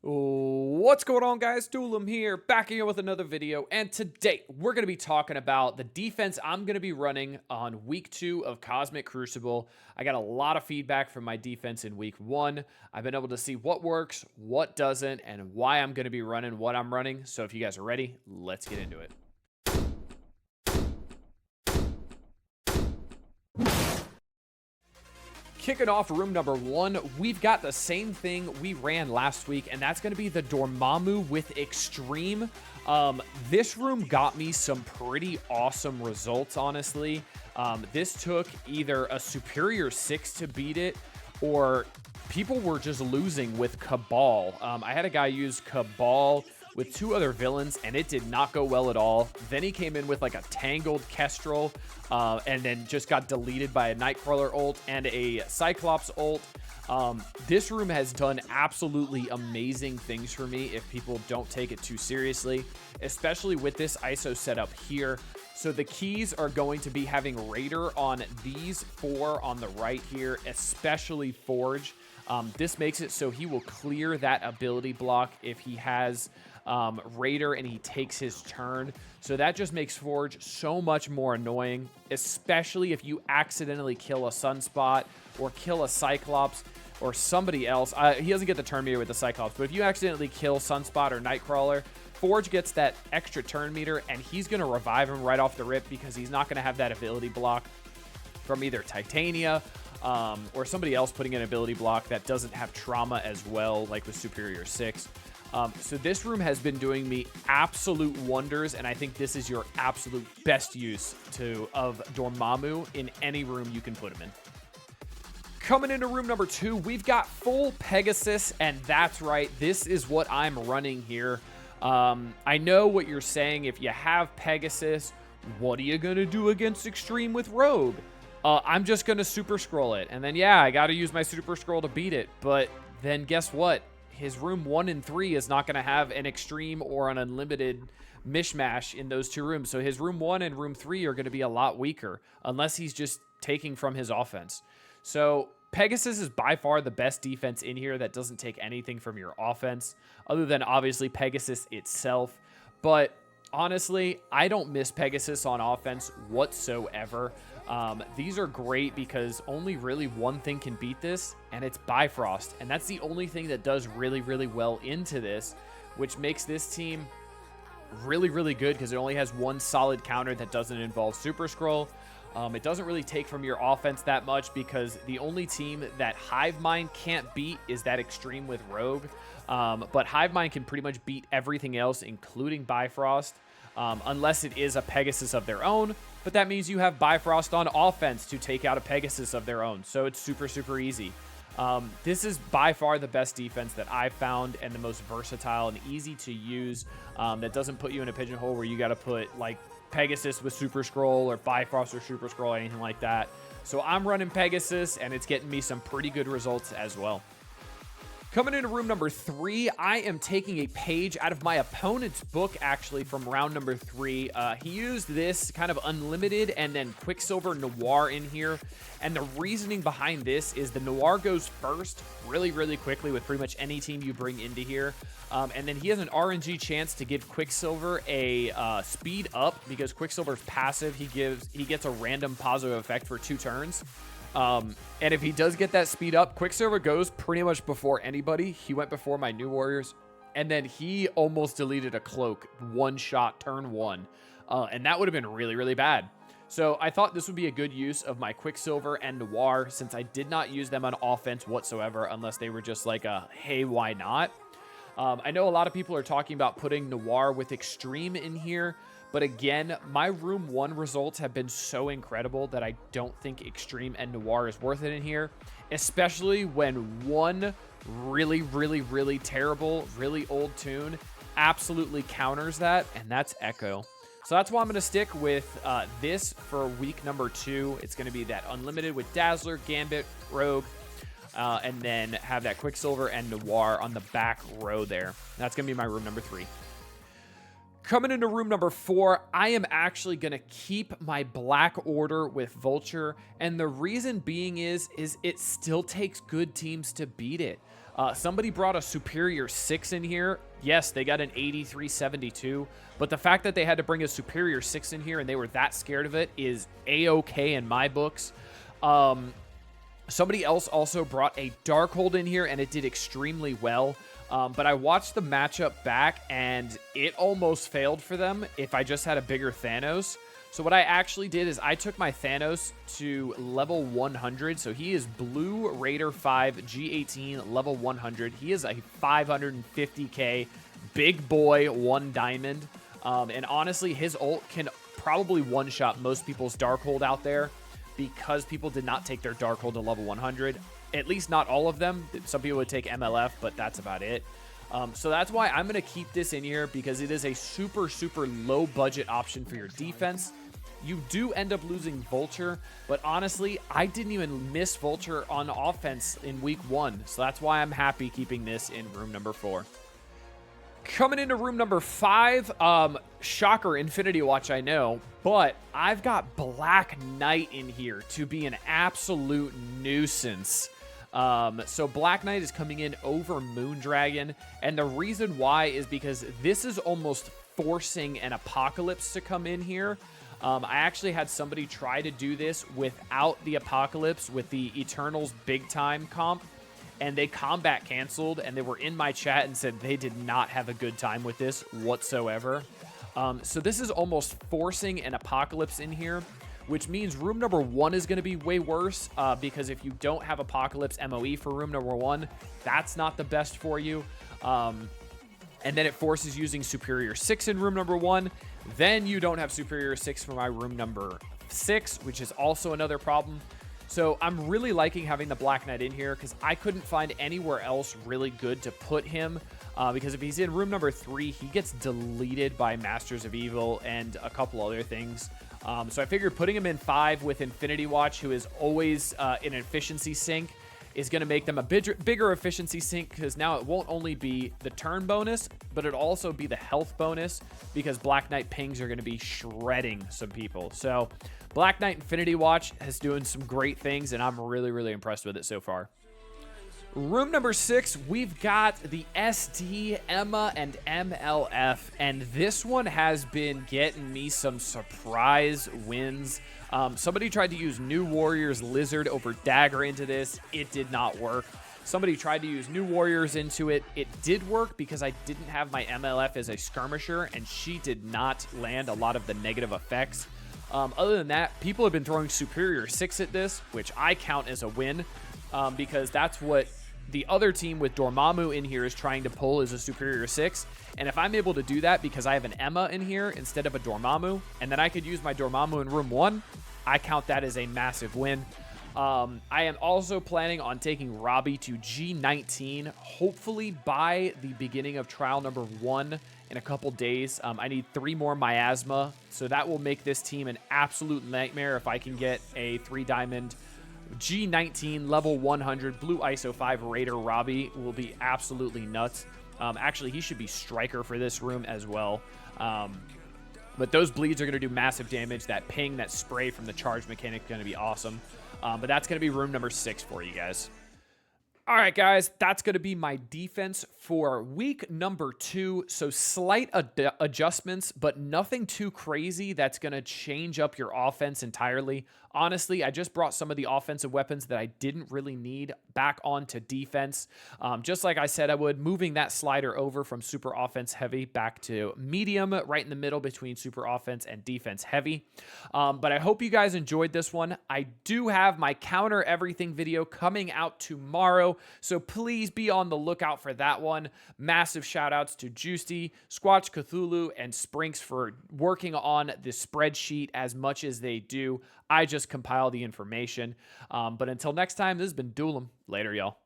What's going on, guys? Doolum here, back here with another video, and today we're going to be talking about the defense I'm going to be running on week 2 of Cosmic Crucible. I got a lot of feedback from my defense in week 1. I've been able to see what works, what doesn't, and why I'm going to be running what I'm running. So if you guys are ready, let's get into it. Kicking off room number 1, we've got the same thing we ran last week, and that's going to be the Dormammu with Extreme. This room got me some pretty awesome results, honestly. This took either a superior 6 to beat it, or people were just losing with Cabal. I had a guy use Cabal with 2 other villains, and it did not go well at all. Then he came in with like a Tangled Kestrel, and then just got deleted by a Nightcrawler ult and a Cyclops ult. This room has done absolutely amazing things for me if people don't take it too seriously, especially with this ISO setup here. So the keys are going to be having Raider on these 4 on the right here, especially Forge. This makes it so he will clear that ability block if he has Raider and he takes his turn. So that just makes Forge so much more annoying, especially if you accidentally kill a Sunspot or kill a Cyclops or somebody else. He doesn't get the turn meter with the Cyclops, but if you accidentally kill Sunspot or Nightcrawler, Forge gets that extra turn meter, and he's going to revive him right off the rip because he's not going to have that ability block from either Titania or somebody else putting an ability block that doesn't have trauma as well, like the Superior 6. So this room has been doing me absolute wonders, and I think this is your absolute best use of Dormammu in any room you can put him in. Coming into room number 2, we've got full Pegasus, and that's right, this is what I'm running here. I know what you're saying. If you have Pegasus, what are you going to do against Extreme with Rogue? I'm just going to Super Scroll it, and then yeah, I got to use my Super Scroll to beat it, but then guess what? His room 1 and 3 is not going to have an Extreme or an Unlimited mishmash in those 2 rooms. So his room 1 and room 3 are going to be a lot weaker unless he's just taking from his offense. So Pegasus is by far the best defense in here that doesn't take anything from your offense, other than obviously Pegasus itself. But honestly, I don't miss Pegasus on offense whatsoever. These are great because only really one thing can beat this, and it's Bifrost. And that's the only thing that does really, really well into this, which makes this team really, really good because it only has one solid counter that doesn't involve Super Scroll. It doesn't really take from your offense that much because the only team that Hive Mind can't beat is that Extreme with Rogue. But Hive Mind can pretty much beat everything else, including Bifrost, unless it is a Pegasus of their own. But that means you have Bifrost on offense to take out a Pegasus of their own. So it's super, super easy. This is by far the best defense that I've found and the most versatile and easy to use, that doesn't put you in a pigeonhole where you got to put like Pegasus with Super Scroll or Bifrost or Super Scroll, anything like that. So I'm running Pegasus, and it's getting me some pretty good results as well. Coming into room number 3, I am taking a page out of my opponent's book, actually, from round number 3. He used this kind of Unlimited and then Quicksilver Noir in here. And the reasoning behind this is the Noir goes first really, really quickly with pretty much any team you bring into here. And then he has an RNG chance to give Quicksilver a speed up because Quicksilver's passive. He gets a random positive effect for 2 turns. And if he does get that speed up, Quicksilver goes pretty much before anybody. He went before my New Warriors, and then he almost deleted a Cloak one shot turn 1. And that would have been really, really bad. So I thought this would be a good use of my Quicksilver and Noir since I did not use them on offense whatsoever unless they were just like a, hey, why not? I know a lot of people are talking about putting Noir with Extreme in here. But again, my room 1 results have been so incredible that I don't think Extreme and Noir is worth it in here, especially when one really, really, really terrible, really old tune absolutely counters that, and that's Echo. So that's why I'm going to stick with this for week number 2. It's going to be that Unlimited with Dazzler, Gambit, Rogue, and then have that Quicksilver and Noir on the back row there. That's going to be my room number 3. Coming into room number 4, I am actually going to keep my Black Order with Vulture, and the reason being is it still takes good teams to beat it. Somebody brought a Superior 6 in here. Yes, they got an 8372, but the fact that they had to bring a Superior 6 in here and they were that scared of it is A-okay in my books. Somebody else also brought a Darkhold in here, and it did extremely well. But I watched the matchup back, and it almost failed for them if I just had a bigger Thanos. So what I actually did is I took my Thanos to level 100. So he is Blue Raider 5 G18 level 100. He is a 550k big boy 1 diamond. And honestly, his ult can probably one-shot most people's Darkhold out there because people did not take their Darkhold to level 100. At least not all of them. Some people would take MLF, but that's about it. So that's why I'm going to keep this in here, because it is a super, super low budget option for your defense. You do end up losing Vulture, but honestly, I didn't even miss Vulture on offense in week 1. So that's why I'm happy keeping this in room number 4. Coming into room number 5, shocker, Infinity Watch, I know, but I've got Black Knight in here to be an absolute nuisance. So Black Knight is coming in over Moondragon, and the reason why is because this is almost forcing an Apocalypse to come in here. I actually had somebody try to do this without the Apocalypse with the Eternals big time comp, and they combat canceled, and they were in my chat and said they did not have a good time with this whatsoever. So this is almost forcing an Apocalypse in here, which means room number 1 is going to be way worse, because if you don't have Apocalypse MOE for room number 1, that's not the best for you. And then it forces using Superior 6 in room number 1. Then you don't have Superior 6 for my room number 6, which is also another problem. So I'm really liking having the Black Knight in here, because I couldn't find anywhere else really good to put him. Because if he's in room number 3, he gets deleted by Masters of Evil and a couple other things. So I figured putting him in 5 with Infinity Watch, who is always in an efficiency sink, is going to make them a bigger efficiency sink, because now it won't only be the turn bonus, but it'll also be the health bonus, because Black Knight pings are going to be shredding some people. So Black Knight Infinity Watch is doing some great things, and I'm really, really impressed with it so far. Room number 6, we've got the SD, Emma, and MLF, and this one has been getting me some surprise wins. Somebody tried to use New Warriors Lizard over Dagger into this. It did not work. Somebody tried to use New Warriors into it. It did work because I didn't have my MLF as a skirmisher, and she did not land a lot of the negative effects. Other than that, people have been throwing Superior 6 at this, which I count as a win, because that's what the other team with Dormammu in here is trying to pull, is a Superior 6. And if I'm able to do that because I have an Emma in here instead of a Dormammu, and then I could use my Dormammu in room 1, I count that as a massive win. I am also planning on taking Robbie to G19, hopefully by the beginning of trial number 1 in a couple days. I need 3 more miasma, so that will make this team an absolute nightmare if I can get a 3-diamond G19 level 100 blue ISO 5 Raider. Robbie will be absolutely nuts. Actually, he should be striker for this room as well. But those bleeds are going to do massive damage. That ping, that spray from the charge mechanic is going to be awesome. But that's going to be room number 6 for you guys. All right, guys, that's going to be my defense for week number 2. So slight adjustments, but nothing too crazy that's going to change up your offense entirely. Honestly, I just brought some of the offensive weapons that I didn't really need back onto defense. Just like I said I would, moving that slider over from super offense heavy back to medium, right in the middle between super offense and defense heavy. But I hope you guys enjoyed this one. I do have my counter everything video coming out tomorrow, so please be on the lookout for that one. Massive shout outs to Juicy, Squatch Cthulhu, and Sprinks for working on the spreadsheet as much as they do. I just compile the information. But until next time, this has been Duelim. Later, y'all.